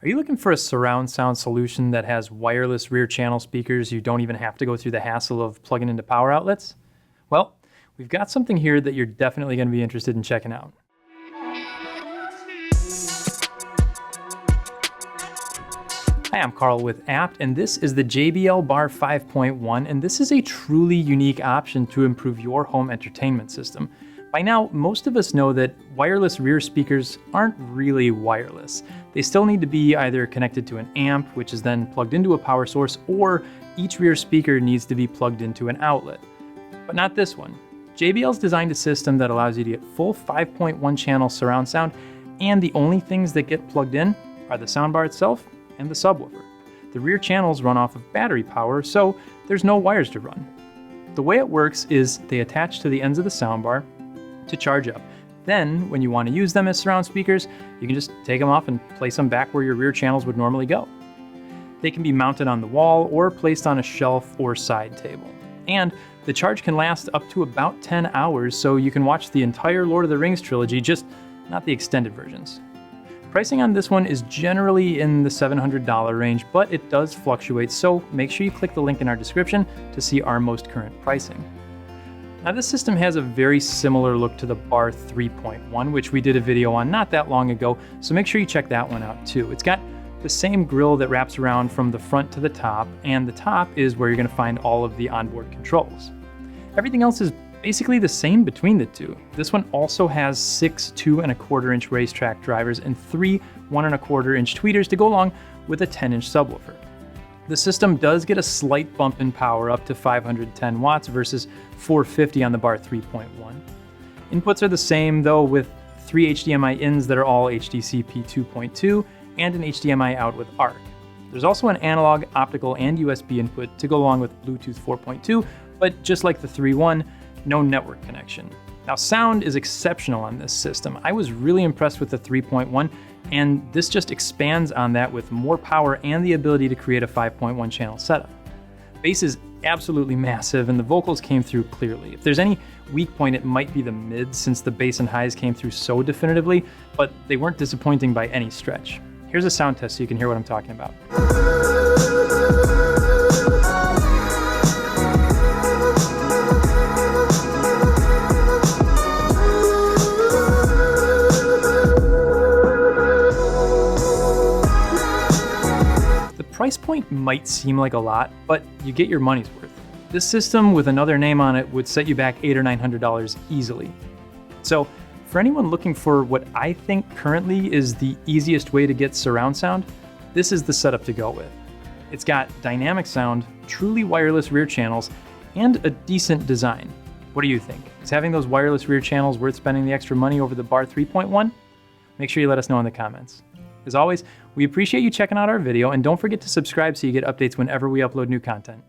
Are you looking for a surround sound solution that has wireless rear channel speakers you don't even have to go through the hassle of plugging into power outlets? Well, we've got something here that you're definitely going to be interested in checking out. Hi, I'm Carl with Abt, and this is the JBL Bar 5.1, and this is a truly unique option to improve your home entertainment system. By now, most of us know that wireless rear speakers aren't really wireless. They still need to be either connected to an amp, which is then plugged into a power source, or each rear speaker needs to be plugged into an outlet. But not this one. JBL's designed a system that allows you to get full 5.1 channel surround sound, and the only things that get plugged in are the soundbar itself and the subwoofer. The rear channels run off of battery power, so there's no wires to run. The way it works is they attach to the ends of the soundbar to charge up. Then, when you want to use them as surround speakers, you can just take them off and place them back where your rear channels would normally go. They can be mounted on the wall or placed on a shelf or side table. And the charge can last up to about 10 hours, so you can watch the entire Lord of the Rings trilogy, just not the extended versions. Pricing on this one is generally in the $700 range, but it does fluctuate, so make sure you click the link in our description to see our most current pricing. Now, this system has a very similar look to the Bar 3.1, which we did a video on not that long ago, so make sure you check that one out too. It's got the same grille that wraps around from the front to the top, and the top is where you're going to find all of the onboard controls. Everything else is basically the same between the two. This one also has 6 2¼ racetrack drivers and 3 1¼ tweeters to go along with a 10-inch subwoofer. The system does get a slight bump in power up to 510 watts versus 450 on the Bar 3.1. Inputs are the same though, with 3 HDMI ins that are all HDCP 2.2 and an HDMI out with ARC. There's also an analog, optical, and USB input to go along with Bluetooth 4.2, but just like the 3.1, no network connection. Now, sound is exceptional on this system. I was really impressed with the 3.1, and this just expands on that with more power and the ability to create a 5.1 channel setup. Bass is absolutely massive, and the vocals came through clearly. If there's any weak point, it might be the mids, since the bass and highs came through so definitively, but they weren't disappointing by any stretch. Here's a sound test so you can hear what I'm talking about. Price point might seem like a lot, but you get your money's worth. This system with another name on it would set you back $800 or $900 easily. So for anyone looking for what I think currently is the easiest way to get surround sound, this is the setup to go with. It's got dynamic sound, truly wireless rear channels, and a decent design. What do you think? Is having those wireless rear channels worth spending the extra money over the Bar 3.1? Make sure you let us know in the comments. As always, we appreciate you checking out our video, and don't forget to subscribe so you get updates whenever we upload new content.